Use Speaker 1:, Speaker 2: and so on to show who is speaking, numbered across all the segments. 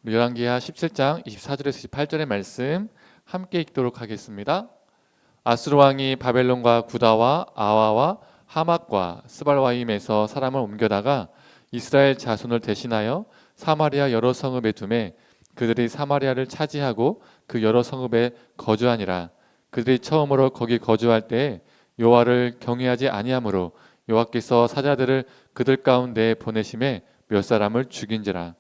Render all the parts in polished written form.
Speaker 1: 우리 열왕기하 17장 24절에서 28절의 말씀 함께 읽도록 하겠습니다. 아수르 왕이 바벨론과 구다와 아와와 하맛과 스발와임에서 사람을 옮겨다가 이스라엘 자손을 대신하여 사마리아 여러 성읍에 두매 그들이 사마리아를 차지하고 그 여러 성읍에 거주하니라. 그들이 처음으로 거기 거주할 때에 여호와를 경외하지 아니하므로 여호와께서 사자들을 그들 가운데 보내심에 몇 사람을 죽인지라.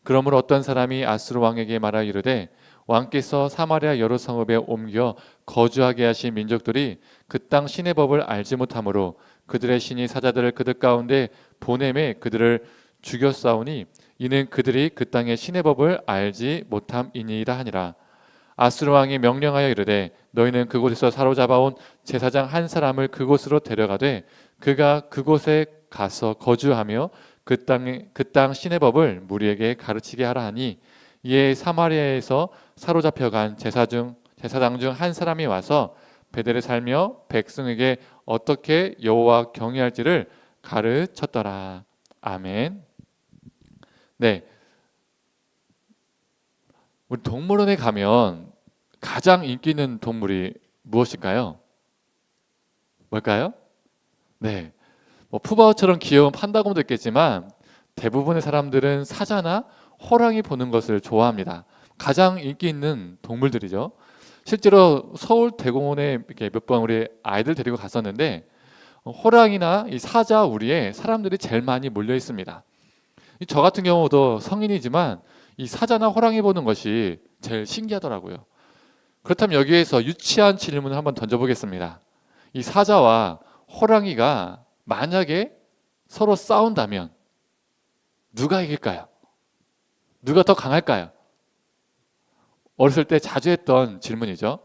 Speaker 1: 그러므로 어떤 사람이 아수르 왕에게 말하여 이르되 왕께서 사마리아 여러 성읍에 옮겨 거주하게 하신 민족들이 그 땅 신의 법을 알지 못하므로 그들의 신이 사자들을 그들 가운데 보내매 그들을 죽였사오니 이는 그들이 그 땅의 신의 법을 알지 못함이니이다 하니라. 아수르 왕이 명령하여 이르되 너희는 그곳에서 사로잡아온 제사장 한 사람을 그곳으로 데려가되 그가 그곳에 가서 거주하며 그 땅 신의 법을 무리에게 가르치게 하라 하니 이에 사마리아에서 사로잡혀간 제사장 중 한 사람이 와서 베델에 살며 백성에게 어떻게 여호와 경외할지를 가르쳤더라. 아멘. 네, 우리 동물원에 가면 가장 인기 있는 동물이 무엇일까요? 뭘까요? 네, 뭐 푸바오처럼 귀여운 판다곰도 있겠지만 대부분의 사람들은 사자나 호랑이 보는 것을 좋아합니다. 가장 인기 있는 동물들이죠. 실제로 서울 대공원에 이렇게 몇 번 우리 아이들 데리고 갔었는데 호랑이나 이 사자 우리에 사람들이 제일 많이 몰려 있습니다. 저 같은 경우도 성인이지만 이 사자나 호랑이 보는 것이 제일 신기하더라고요. 그렇다면 여기에서 유치한 질문을 한번 던져보겠습니다. 이 사자와 호랑이가 만약에 서로 싸운다면 누가 이길까요? 누가 더 강할까요? 어렸을 때 자주 했던 질문이죠.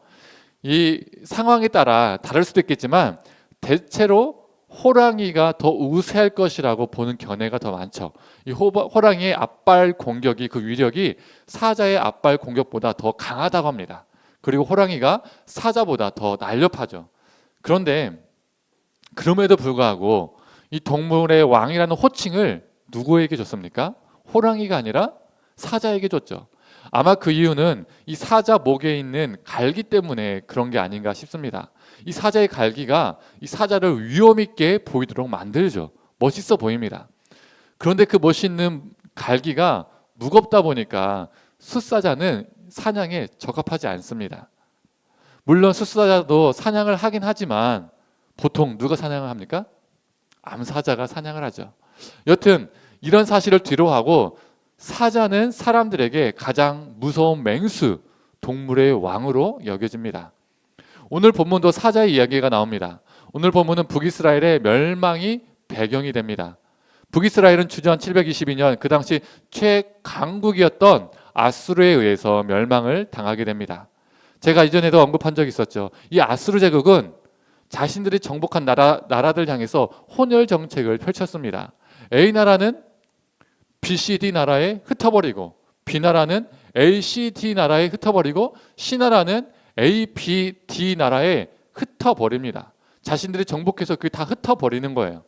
Speaker 1: 이 상황에 따라 다를 수도 있겠지만 대체로 호랑이가 더 우세할 것이라고 보는 견해가 더 많죠. 이 호랑이의 앞발 공격이 그 위력이 사자의 앞발 공격보다 더 강하다고 합니다. 그리고 호랑이가 사자보다 더 날렵하죠. 그런데 그럼에도 불구하고 이 동물의 왕이라는 호칭을 누구에게 줬습니까? 호랑이가 아니라 사자에게 줬죠. 아마 그 이유는 이 사자 목에 있는 갈기 때문에 그런 게 아닌가 싶습니다. 이 사자의 갈기가 이 사자를 위험 있게 보이도록 만들죠. 멋있어 보입니다. 그런데 그 멋있는 갈기가 무겁다 보니까 숫사자는 사냥에 적합하지 않습니다. 물론 숫사자도 사냥을 하긴 하지만 보통 누가 사냥을 합니까? 암사자가 사냥을 하죠. 여튼 이런 사실을 뒤로하고 사자는 사람들에게 가장 무서운 맹수, 동물의 왕으로 여겨집니다. 오늘 본문도 사자의 이야기가 나옵니다. 오늘 본문은 북이스라엘의 멸망이 배경이 됩니다. 북이스라엘은 주전 722년 그 당시 최강국이었던 아수르에 의해서 멸망을 당하게 됩니다. 제가 이전에도 언급한 적이 있었죠. 이 아수르 제국은 자신들이 정복한 나라들 향해서 혼혈 정책을 펼쳤습니다. A나라는 BCD 나라에 흩어버리고 B나라는 ACD 나라에 흩어버리고 C나라는 ABD 나라에 흩어버립니다. 자신들이 정복해서 그게 다 흩어버리는 거예요.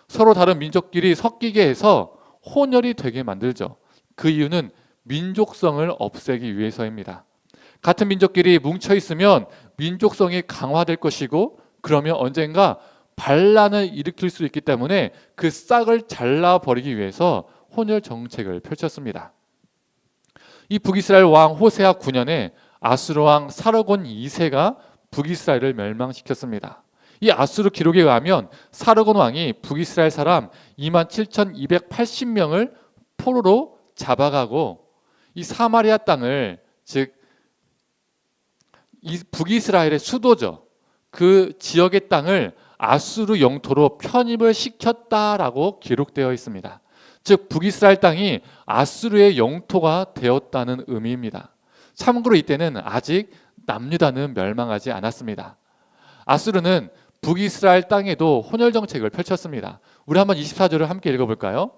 Speaker 1: 서로 다른 민족끼리 섞이게 해서 혼혈이 되게 만들죠. 그 이유는 민족성을 없애기 위해서입니다. 같은 민족끼리 뭉쳐있으면 민족성이 강화될 것이고 그러면 언젠가 반란을 일으킬 수 있기 때문에 그 싹을 잘라버리기 위해서 혼혈 정책을 펼쳤습니다. 이 북이스라엘 왕 호세아 9년에 아수르 왕 사르곤 2세가 북이스라엘을 멸망시켰습니다. 이 아수르 기록에 의하면 사르곤 왕이 북이스라엘 사람 27,280명을 포로로 잡아가고 이 사마리아 땅을 즉 이 북이스라엘의 수도죠. 그 지역의 땅을 아수르 영토로 편입을 시켰다라고 기록되어 있습니다. 즉 북이스라엘 땅이 아수르의 영토가 되었다는 의미입니다. 참고로 이때는 아직 남유다는 멸망하지 않았습니다. 아수르는 북이스라엘 땅에도 혼혈 정책을 펼쳤습니다. 우리 한번 24절을 함께 읽어볼까요?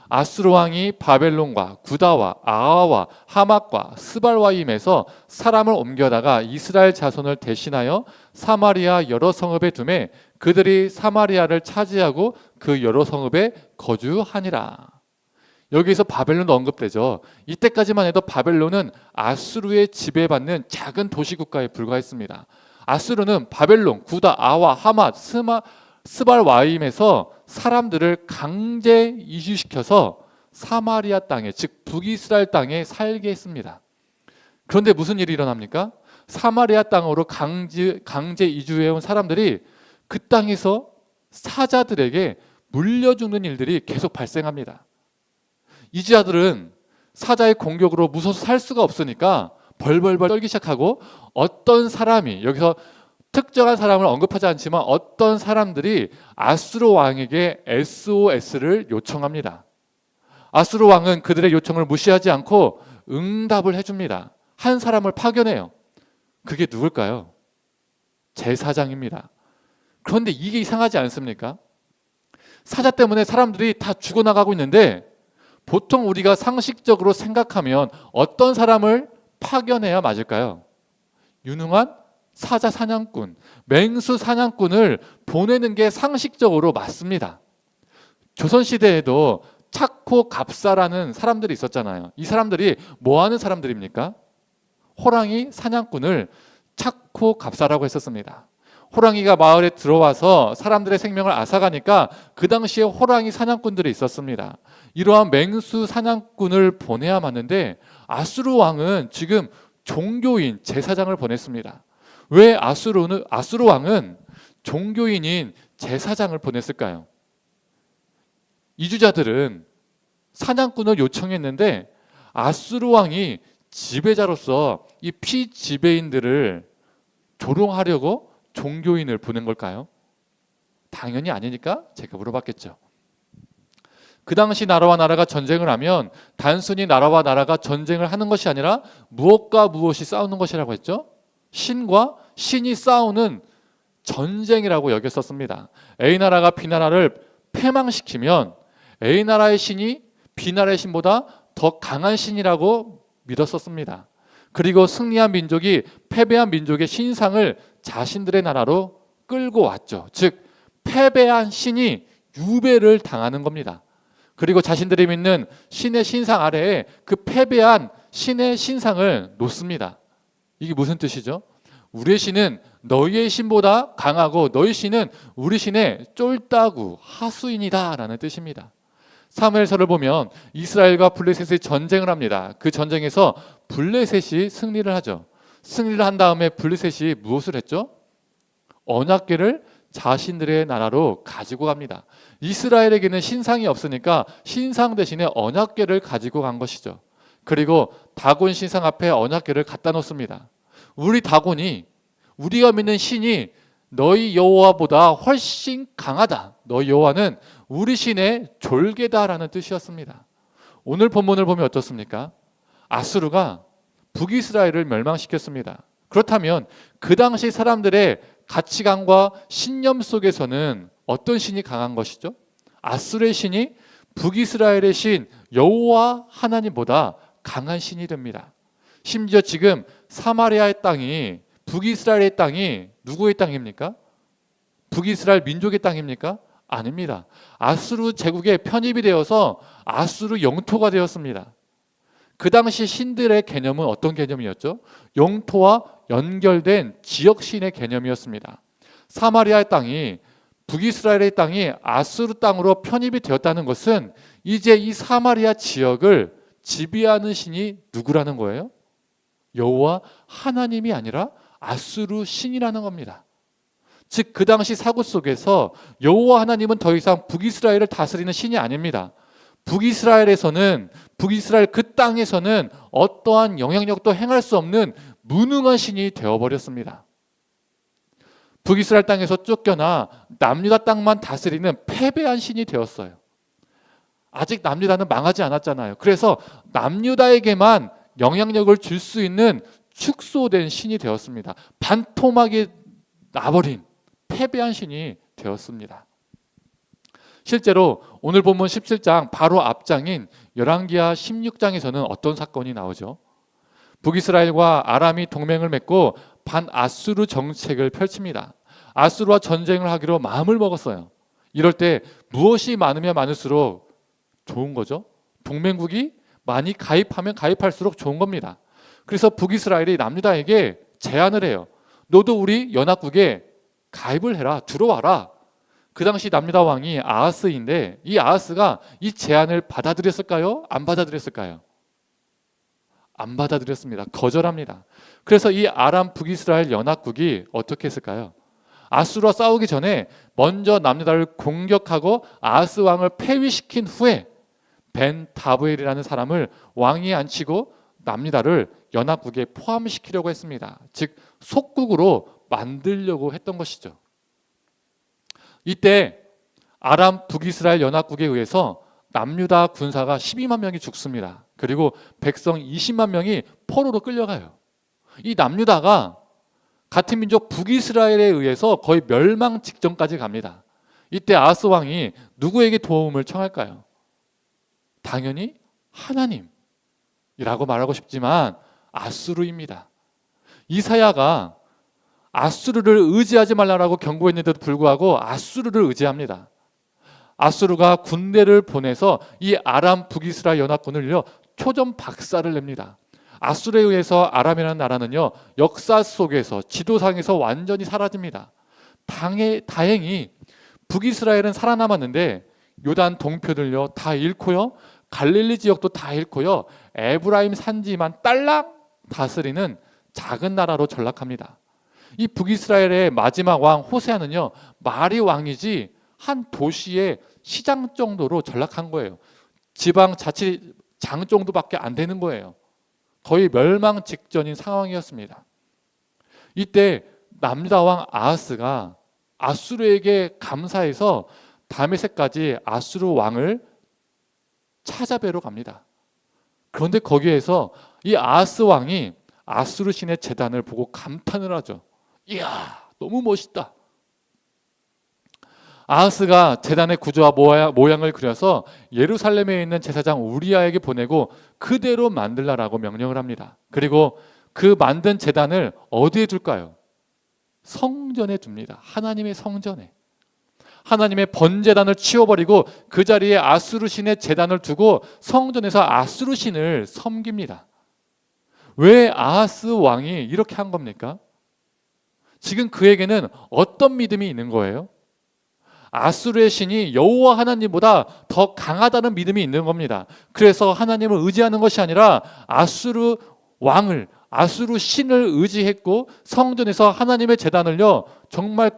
Speaker 1: 아수르 왕이 바벨론과 구다와 아와와 하맛과 스발와임에서 사람을 옮겨다가 이스라엘 자손을 대신하여 사마리아 여러 성읍에 두매 그들이 사마리아를 차지하고 그 여러 성읍에 거주하니라. 여기서 바벨론도 언급되죠. 이때까지만 해도 바벨론은 아수르의 지배받는 작은 도시국가에 불과했습니다. 아수르는 바벨론, 구다, 아와, 하맛, 스발와임에서 사람들을 강제 이주시켜서 사마리아 땅에, 즉 북이스라엘 땅에 살게 했습니다. 그런데 무슨 일이 일어납니까? 사마리아 땅으로 강제 이주해온 사람들이 그 땅에서 사자들에게 물려 죽는 일들이 계속 발생합니다. 이주자들은 사자의 공격으로 무서워서 살 수가 없으니까 벌벌벌 떨기 시작하고, 어떤 사람이, 여기서 특정한 사람을 언급하지 않지만 어떤 사람들이 아수르 왕에게 SOS를 요청합니다. 아수르 왕은 그들의 요청을 무시하지 않고 응답을 해줍니다. 한 사람을 파견해요. 그게 누굴까요? 제사장입니다. 그런데 이게 이상하지 않습니까? 사자 때문에 사람들이 다 죽어나가고 있는데, 보통 우리가 상식적으로 생각하면 어떤 사람을 파견해야 맞을까요? 유능한 사자 사냥꾼, 맹수 사냥꾼을 보내는 게 상식적으로 맞습니다. 조선시대에도 차코 갑사라는 사람들이 있었잖아요. 이 사람들이 뭐 하는 사람들입니까? 호랑이 사냥꾼을 차코 갑사라고 했었습니다. 호랑이가 마을에 들어와서 사람들의 생명을 앗아가니까 그 당시에 호랑이 사냥꾼들이 있었습니다. 이러한 맹수 사냥꾼을 보내야 맞는데, 아수르 왕은 지금 종교인 제사장을 보냈습니다. 왜 아수르 왕은 종교인인 제사장을 보냈을까요? 이주자들은 사냥꾼을 요청했는데 아수르 왕이 지배자로서 이 피지배인들을 조롱하려고 종교인을 보낸 걸까요? 당연히 아니니까 제가 물어봤겠죠. 그 당시 나라와 나라가 전쟁을 하면 단순히 나라와 나라가 전쟁을 하는 것이 아니라 무엇과 무엇이 싸우는 것이라고 했죠? 신과 신이 싸우는 전쟁이라고 여겼었습니다. A나라가 B나라를 패망시키면 A나라의 신이 B나라의 신보다 더 강한 신이라고 믿었었습니다. 그리고 승리한 민족이 패배한 민족의 신상을 자신들의 나라로 끌고 왔죠. 즉 패배한 신이 유배를 당하는 겁니다. 그리고 자신들이 믿는 신의 신상 아래에 그 패배한 신의 신상을 놓습니다. 이게 무슨 뜻이죠? 우리의 신은 너희의 신보다 강하고 너희 신은 우리 신의 쫄따구 하수인이다 라는 뜻입니다. 사무엘서를 보면 이스라엘과 블레셋이 전쟁을 합니다. 그 전쟁에서 블레셋이 승리를 하죠. 승리를 한 다음에 블레셋이 무엇을 했죠? 언약궤를 자신들의 나라로 가지고 갑니다. 이스라엘에게는 신상이 없으니까 신상 대신에 언약궤를 가지고 간 것이죠. 그리고 다곤 신상 앞에 언약궤를 갖다 놓습니다. 우리 다곤이, 우리가 믿는 신이 너희 여호와보다 훨씬 강하다. 너희 여호와는 우리 신의 졸개다라는 뜻이었습니다. 오늘 본문을 보면 어떻습니까? 아수르가 북이스라엘을 멸망시켰습니다. 그렇다면 그 당시 사람들의 가치관과 신념 속에서는 어떤 신이 강한 것이죠? 아수르의 신이 북이스라엘의 신 여호와 하나님보다 강한 신이 됩니다. 심지어 지금 사마리아의 땅이, 북이스라엘의 땅이 누구의 땅입니까? 북이스라엘 민족의 땅입니까? 아닙니다. 아수르 제국에 편입이 되어서 아수르 영토가 되었습니다. 그 당시 신들의 개념은 어떤 개념이었죠? 영토와 연결된 지역신의 개념이었습니다. 사마리아의 땅이, 북이스라엘의 땅이 아수르 땅으로 편입이 되었다는 것은 이제 이 사마리아 지역을 지배하는 신이 누구라는 거예요? 여호와 하나님이 아니라 아수르 신이라는 겁니다. 즉 그 당시 사고 속에서 여호와 하나님은 더 이상 북이스라엘을 다스리는 신이 아닙니다. 북이스라엘에서는, 북이스라엘 그 땅에서는 어떠한 영향력도 행할 수 없는 무능한 신이 되어버렸습니다. 북이스라엘 땅에서 쫓겨나 남유다 땅만 다스리는 패배한 신이 되었어요. 아직 남유다는 망하지 않았잖아요. 그래서 남유다에게만 영향력을 줄 수 있는 축소된 신이 되었습니다. 반토막이 나버린 패배한 신이 되었습니다. 실제로 오늘 본문 17장 바로 앞장인 열왕기하 16장에서는 어떤 사건이 나오죠? 북이스라엘과 아람이 동맹을 맺고 반아수르 정책을 펼칩니다. 아수르와 전쟁을 하기로 마음을 먹었어요. 이럴 때 무엇이 많으면 많을수록 좋은 거죠? 동맹국이 많이 가입하면 가입할수록 좋은 겁니다. 그래서 북이스라엘이 남유다에게 제안을 해요. 너도 우리 연합국에 가입을 해라. 들어와라. 그 당시 남유다 왕이 아하스인데 이 아하스가 이 제안을 받아들였을까요? 안 받아들였을까요? 안 받아들였습니다. 거절합니다. 그래서 이 아람 북이스라엘 연합국이 어떻게 했을까요? 아수르와 싸우기 전에 먼저 남유다를 공격하고 아하스 왕을 폐위시킨 후에 벤 다브엘이라는 사람을 왕위에 앉히고 남유다를 연합국에 포함시키려고 했습니다. 즉 속국으로 만들려고 했던 것이죠. 이때 아람 북이스라엘 연합국에 의해서 남유다 군사가 12만 명이 죽습니다. 그리고 백성 20만 명이 포로로 끌려가요. 이 남유다가 같은 민족 북이스라엘에 의해서 거의 멸망 직전까지 갑니다. 이때 아하스 왕이 누구에게 도움을 청할까요? 당연히 하나님이라고 말하고 싶지만 아수르입니다. 이사야가 아수르를 의지하지 말라고 경고했는데도 불구하고 아수르를 의지합니다. 아수르가 군대를 보내서 이 아람 북이스라엘 연합군을요 초전 박살을 냅니다. 아수르에 의해서 아람이라는 나라는요 역사 속에서 지도상에서 완전히 사라집니다. 다행히 북이스라엘은 살아남았는데 요단 동표들요 다 잃고요 갈릴리 지역도 다 잃고요 에브라임 산지만 딸랑 다스리는 작은 나라로 전락합니다. 이 북이스라엘의 마지막 왕 호세아는요 말이 왕이지 한 도시의 시장 정도로 전락한 거예요. 지방자치장 정도밖에 안 되는 거예요. 거의 멸망 직전인 상황이었습니다. 이때 남유다 왕 아하스가 아수르에게 감사해서 다메섹까지 아수르 왕을 찾아뵈러 갑니다. 그런데 거기에서 이 아하스 왕이 아수르 신의 제단을 보고 감탄을 하죠. 이야, 너무 멋있다. 아하스가 제단의 구조와 모양을 그려서 예루살렘에 있는 제사장 우리야에게 보내고 그대로 만들라라고 명령을 합니다. 그리고 그 만든 제단을 어디에 둘까요? 성전에 둡니다. 하나님의 성전에. 하나님의 번제단을 치워버리고 그 자리에 아수르 신의 제단을 두고 성전에서 아수르 신을 섬깁니다. 왜 아하스 왕이 이렇게 한 겁니까? 지금 그에게는 어떤 믿음이 있는 거예요? 아수르의 신이 여호와 하나님보다 더 강하다는 믿음이 있는 겁니다. 그래서 하나님을 의지하는 것이 아니라 아수르 왕을, 아수르 신을 의지했고 성전에서 하나님의 제단을요 정말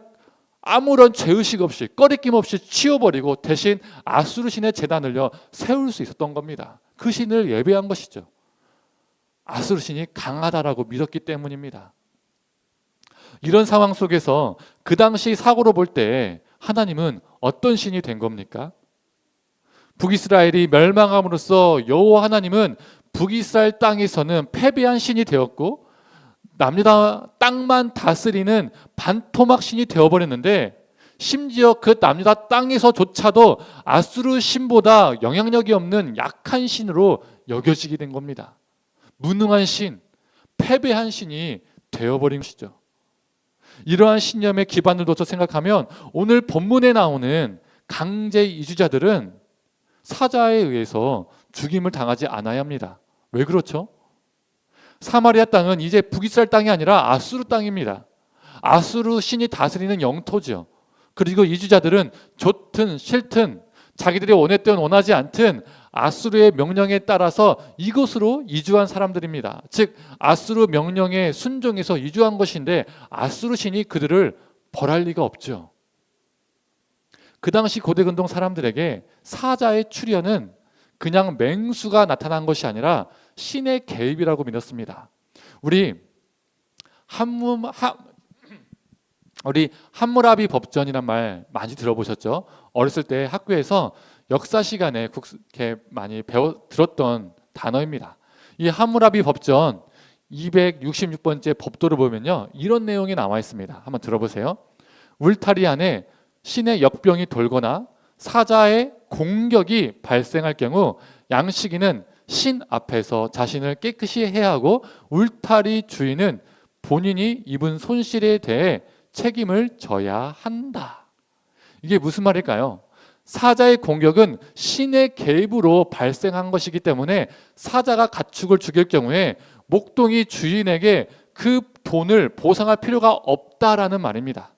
Speaker 1: 아무런 죄의식 없이 꺼리낌 없이 치워버리고 대신 아수르 신의 제단을요 세울 수 있었던 겁니다. 그 신을 예배한 것이죠. 아수르 신이 강하다라고 믿었기 때문입니다. 이런 상황 속에서 그 당시 사고로 볼 때 하나님은 어떤 신이 된 겁니까? 북이스라엘이 멸망함으로써 여호와 하나님은 북이스라엘 땅에서는 패배한 신이 되었고 남유다 땅만 다스리는 반토막 신이 되어버렸는데 심지어 그 남유다 땅에서조차도 아수르 신보다 영향력이 없는 약한 신으로 여겨지게 된 겁니다. 무능한 신, 패배한 신이 되어버린 것이죠. 이러한 신념의 기반을 둬서 생각하면 오늘 본문에 나오는 강제 이주자들은 사자에 의해서 죽임을 당하지 않아야 합니다. 왜 그렇죠? 사마리아 땅은 이제 북이스라엘 땅이 아니라 아수르 땅입니다. 아수르 신이 다스리는 영토죠. 그리고 이주자들은 좋든 싫든 자기들이 원했든 원하지 않든 아수르의 명령에 따라서 이곳으로 이주한 사람들입니다. 즉 아수르 명령에 순종해서 이주한 것인데 아수르 신이 그들을 벌할 리가 없죠. 그 당시 고대근동 사람들에게 사자의 출현은 그냥 맹수가 나타난 것이 아니라 신의 개입이라고 믿었습니다. 우리 함무라비 법전이란 말 많이 들어보셨죠? 어렸을 때 학교에서 역사 시간에 이렇게 많이 들었던 단어입니다. 이 함무라비 법전 266번째 법도를 보면요 이런 내용이 나와 있습니다. 한번 들어보세요. 울타리 안에 신의 역병이 돌거나 사자의 공격이 발생할 경우 양식인은 신 앞에서 자신을 깨끗이 해야 하고 울타리 주인은 본인이 입은 손실에 대해 책임을 져야 한다. 이게 무슨 말일까요? 사자의 공격은 신의 개입으로 발생한 것이기 때문에 사자가 가축을 죽일 경우에 목동이 주인에게 그 돈을 보상할 필요가 없다라는 말입니다.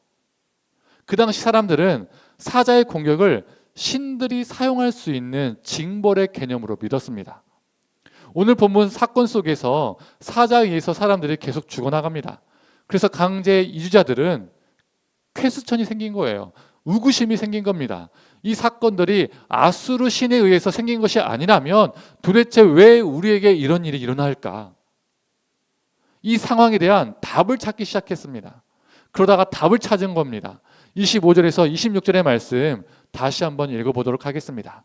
Speaker 1: 그 당시 사람들은 사자의 공격을 신들이 사용할 수 있는 징벌의 개념으로 믿었습니다. 오늘 본문 사건 속에서 사자에 의해서 사람들이 계속 죽어나갑니다. 그래서 강제 이주자들은 쾌수천이 생긴 거예요. 의구심이 생긴 겁니다. 이 사건들이 아수르 신에 의해서 생긴 것이 아니라면 도대체 왜 우리에게 이런 일이 일어날까? 이 상황에 대한 답을 찾기 시작했습니다. 그러다가 답을 찾은 겁니다. 25절에서 26절의 말씀 다시 한번 읽어보도록 하겠습니다.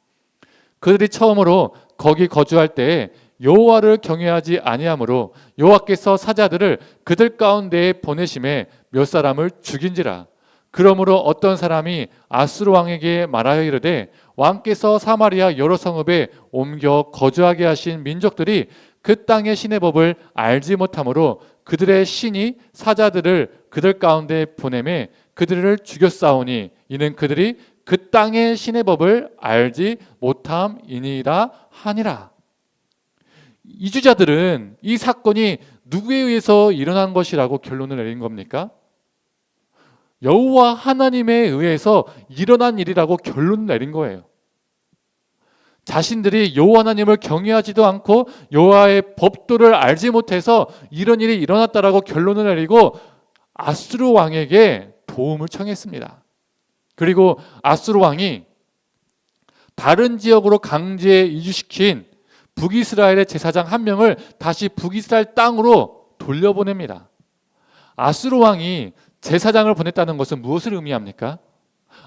Speaker 1: 그들이 처음으로 거기 거주할 때에 여호와를 경외하지 아니하므로 여호와께서 사자들을 그들 가운데에 보내심에 몇 사람을 죽인지라. 그러므로 어떤 사람이 아수르 왕에게 말하여 이르되 왕께서 사마리아 여러 성읍에 옮겨 거주하게 하신 민족들이 그 땅의 신의 법을 알지 못하므로 그들의 신이 사자들을 그들 가운데 보내매 그들을 죽였사오니 이는 그들이 그 땅의 신의 법을 알지 못함이니라 하니라. 이주자들은 이 사건이 누구에 의해서 일어난 것이라고 결론을 내린 겁니까? 여호와 하나님에 의해서 일어난 일이라고 결론을 내린 거예요. 자신들이 여호와 하나님을 경외하지도 않고 여호와의 법도를 알지 못해서 이런 일이 일어났다라고 결론을 내리고 아수르 왕에게 도움을 청했습니다. 그리고 아수르 왕이 다른 지역으로 강제 이주시킨 북이스라엘의 제사장 한 명을 다시 북이스라엘 땅으로 돌려보냅니다. 아수르 왕이 제사장을 보냈다는 것은 무엇을 의미합니까?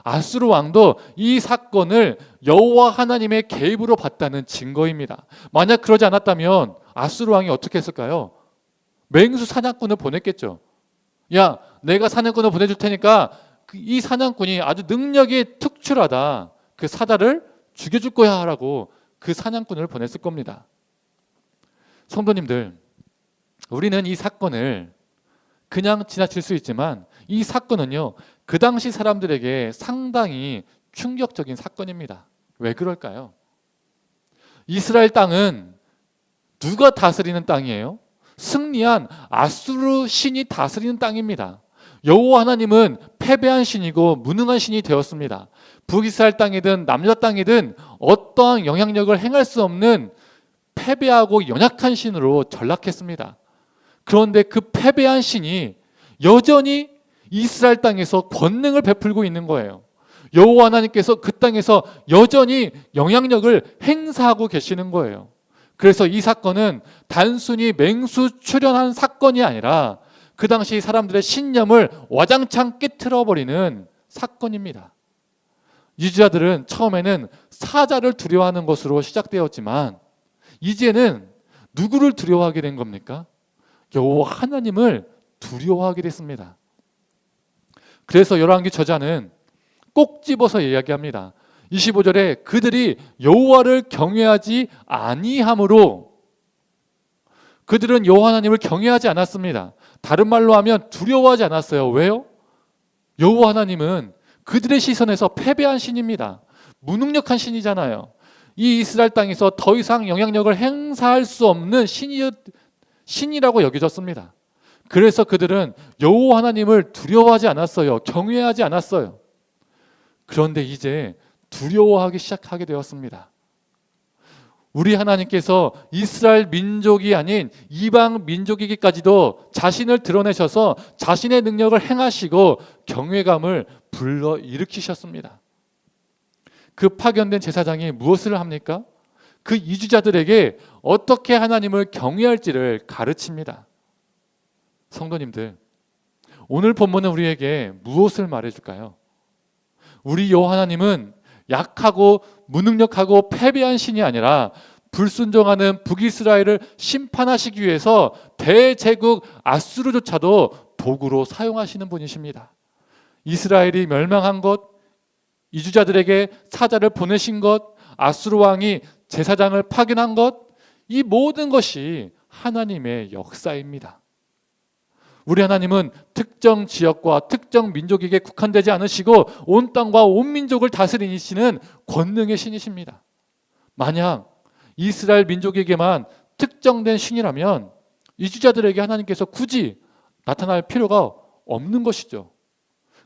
Speaker 1: 아수르 왕도 이 사건을 여호와 하나님의 개입으로 봤다는 증거입니다. 만약 그러지 않았다면 아수르 왕이 어떻게 했을까요? 맹수 사냥꾼을 보냈겠죠. 야, 내가 사냥꾼을 보내줄 테니까 이 사냥꾼이 아주 능력이 특출하다. 그 사자를 죽여줄 거야 라고 그 사냥꾼을 보냈을 겁니다. 성도님들, 우리는 이 사건을 그냥 지나칠 수 있지만 이 사건은요, 그 당시 사람들에게 상당히 충격적인 사건입니다. 왜 그럴까요? 이스라엘 땅은 누가 다스리는 땅이에요? 승리한 아수르 신이 다스리는 땅입니다. 여호와 하나님은 패배한 신이고 무능한 신이 되었습니다. 북이스라엘 땅이든 남유다 땅이든 어떠한 영향력을 행할 수 없는 패배하고 연약한 신으로 전락했습니다. 그런데 그 패배한 신이 여전히 이스라엘 땅에서 권능을 베풀고 있는 거예요. 여호와 하나님께서 그 땅에서 여전히 영향력을 행사하고 계시는 거예요. 그래서 이 사건은 단순히 맹수 출현한 사건이 아니라 그 당시 사람들의 신념을 와장창 깨트려버리는 사건입니다. 이주자들은 처음에는 사자를 두려워하는 것으로 시작되었지만 이제는 누구를 두려워하게 된 겁니까? 여호와 하나님을 두려워하게 됐습니다. 그래서 열왕기 저자는 꼭 집어서 이야기합니다. 25절에 그들이 여호와를 경외하지 아니함으로, 그들은 여호와 하나님을 경외하지 않았습니다. 다른 말로 하면 두려워하지 않았어요. 왜요? 여호와 하나님은 그들의 시선에서 패배한 신입니다. 무능력한 신이잖아요. 이 이스라엘 땅에서 더 이상 영향력을 행사할 수 없는 신이라고 여겨졌습니다. 그래서 그들은 여호와 하나님을 두려워하지 않았어요. 경외하지 않았어요. 그런데 이제 두려워하기 시작하게 되었습니다. 우리 하나님께서 이스라엘 민족이 아닌 이방 민족에게까지도 자신을 드러내셔서 자신의 능력을 행하시고 경외감을 불러일으키셨습니다. 그 파견된 제사장이 무엇을 합니까? 그 이주자들에게 어떻게 하나님을 경외할지를 가르칩니다. 성도님들, 오늘 본문은 우리에게 무엇을 말해줄까요? 우리 여호와 하나님은 약하고 무능력하고 패배한 신이 아니라 불순종하는 북이스라엘을 심판하시기 위해서 대제국 아수르조차도 도구로 사용하시는 분이십니다. 이스라엘이 멸망한 것, 이주자들에게 사자를 보내신 것, 아수르 왕이 제사장을 파견한 것, 이 모든 것이 하나님의 역사입니다. 우리 하나님은 특정 지역과 특정 민족에게 국한되지 않으시고 온 땅과 온 민족을 다스리시는 권능의 신이십니다. 만약 이스라엘 민족에게만 특정된 신이라면 이주자들에게 하나님께서 굳이 나타날 필요가 없는 것이죠.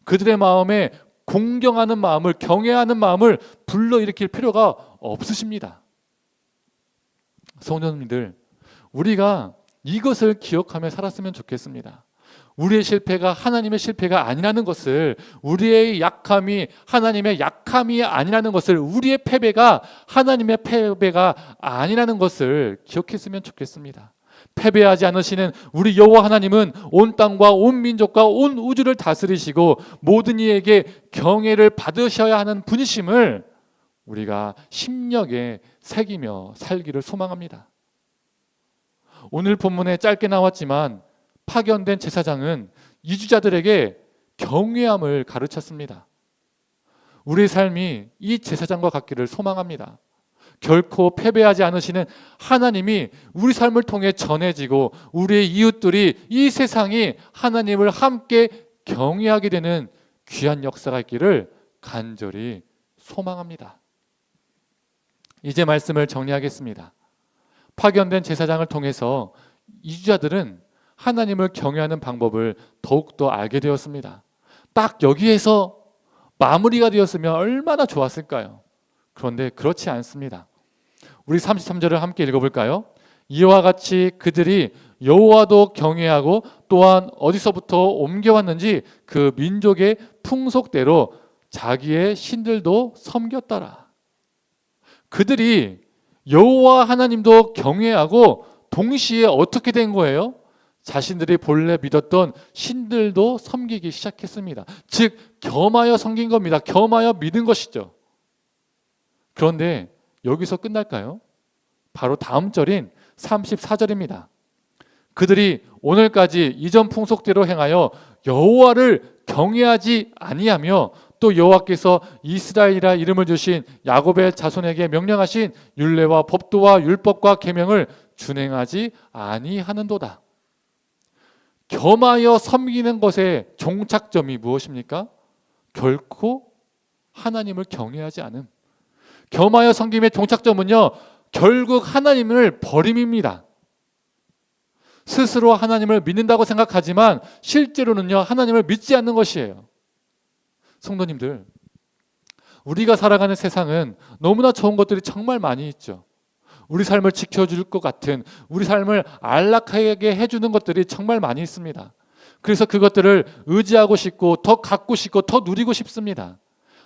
Speaker 1: 그들의 마음에 공경하는 마음을, 경외하는 마음을 불러일으킬 필요가 없으십니다. 성도님들, 우리가 이것을 기억하며 살았으면 좋겠습니다. 우리의 실패가 하나님의 실패가 아니라는 것을, 우리의 약함이 하나님의 약함이 아니라는 것을, 우리의 패배가 하나님의 패배가 아니라는 것을 기억했으면 좋겠습니다. 패배하지 않으시는 우리 여호와 하나님은 온 땅과 온 민족과 온 우주를 다스리시고 모든 이에게 경외를 받으셔야 하는 분이심을 우리가 심령에 새기며 살기를 소망합니다. 오늘 본문에 짧게 나왔지만 파견된 제사장은 이주자들에게 경외함을 가르쳤습니다. 우리의 삶이 이 제사장과 같기를 소망합니다. 결코 패배하지 않으시는 하나님이 우리 삶을 통해 전해지고 우리의 이웃들이, 이 세상이 하나님을 함께 경외하게 되는 귀한 역사가 있기를 간절히 소망합니다. 이제 말씀을 정리하겠습니다. 파견된 제사장을 통해서 이주자들은 하나님을 경외하는 방법을 더욱더 알게 되었습니다. 딱 여기에서 마무리가 되었으면 얼마나 좋았을까요? 그런데 그렇지 않습니다. 우리 33절을 함께 읽어볼까요? 이와 같이 그들이 여호와도 경외하고 또한 어디서부터 옮겨왔는지 그 민족의 풍속대로 자기의 신들도 섬겼더라. 그들이 여호와 하나님도 경외하고 동시에 어떻게 된 거예요? 자신들이 본래 믿었던 신들도 섬기기 시작했습니다. 즉 겸하여 섬긴 겁니다. 겸하여 믿은 것이죠. 그런데 여기서 끝날까요? 바로 다음 절인 34절입니다. 그들이 오늘까지 이전 풍속대로 행하여 여호와를 경외하지 아니하며 또 여호와께서 이스라엘이라 이름을 주신 야곱의 자손에게 명령하신 율례와 법도와 율법과 계명을 준행하지 아니하는도다. 겸하여 섬기는 것의 종착점이 무엇입니까? 결코 하나님을 경외하지 않음. 겸하여 섬김의 종착점은요, 결국 하나님을 버림입니다. 스스로 하나님을 믿는다고 생각하지만 실제로는요, 하나님을 믿지 않는 것이에요. 성도님들, 우리가 살아가는 세상은 너무나 좋은 것들이 정말 많이 있죠. 우리 삶을 지켜줄 것 같은, 우리 삶을 안락하게 해주는 것들이 정말 많이 있습니다. 그래서 그것들을 의지하고 싶고 더 갖고 싶고 더 누리고 싶습니다.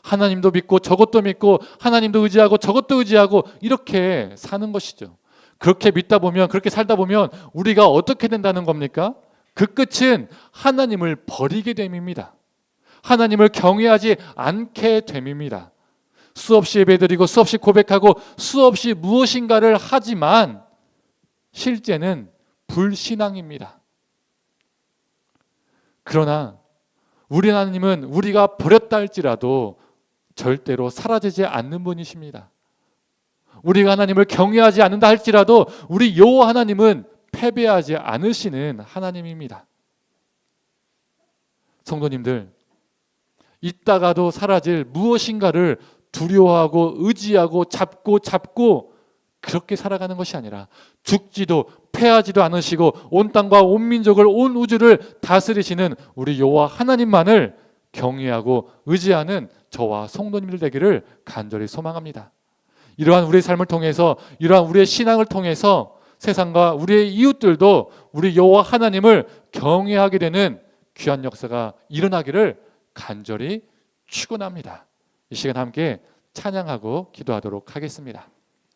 Speaker 1: 하나님도 믿고 저것도 믿고 하나님도 의지하고 저것도 의지하고 이렇게 사는 것이죠. 그렇게 믿다 보면, 그렇게 살다 보면 우리가 어떻게 된다는 겁니까? 그 끝은 하나님을 버리게 됨입니다. 하나님을 경외하지 않게 됨입니다. 수없이 예배드리고 수없이 고백하고 수없이 무엇인가를 하지만 실제는 불신앙입니다. 그러나 우리 하나님은 우리가 버렸다 할지라도 절대로 사라지지 않는 분이십니다. 우리가 하나님을 경외하지 않는다 할지라도 우리 여호와 하나님은 패배하지 않으시는 하나님입니다. 성도님들, 있다가도 사라질 무엇인가를 두려워하고 의지하고 잡고 그렇게 살아가는 것이 아니라 죽지도 패하지도 않으시고 온 땅과 온 민족을, 온 우주를 다스리시는 우리 여호와 하나님만을 경외하고 의지하는 저와 성도님들 되기를 간절히 소망합니다. 이러한 우리의 삶을 통해서, 이러한 우리의 신앙을 통해서 세상과 우리의 이웃들도 우리 여호와 하나님을 경외하게 되는 귀한 역사가 일어나기를 간절히 축원합니다. 이 시간 함께 찬양하고 기도하도록 하겠습니다.